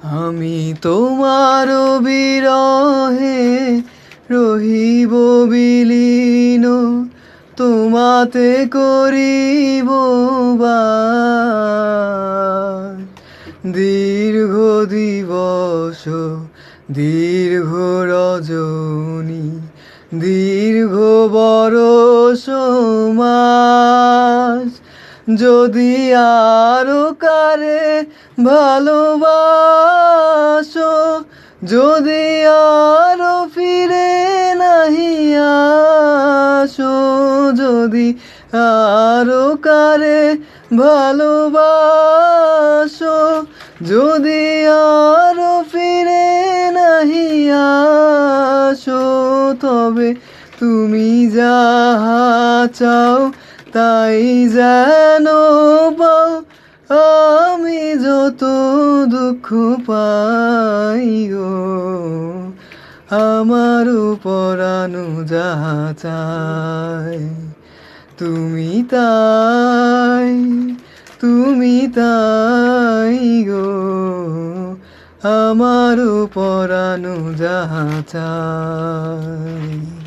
আমি তোমার বিরহে রহিব বিলীন, তোমাতে করিব বাস। দীর্ঘ দিবস দীর্ঘ রজনী দীর্ঘ বরষ মাস, যদি আরো কারে ভালোবাসো, যদি আরো ফিরে নাহি আসো, যদি আরো কারে ভালোবাসো, যদি আরো ফিরে নাহি আসো, তবে তুমি যাহা চাও তাই যেন পাও। আমি যত দুঃখ পাই গো, আমার পরানো যাহা চায়, তুমি তাই, তুমি তাই গো, আমার পরানো যাহা চায়।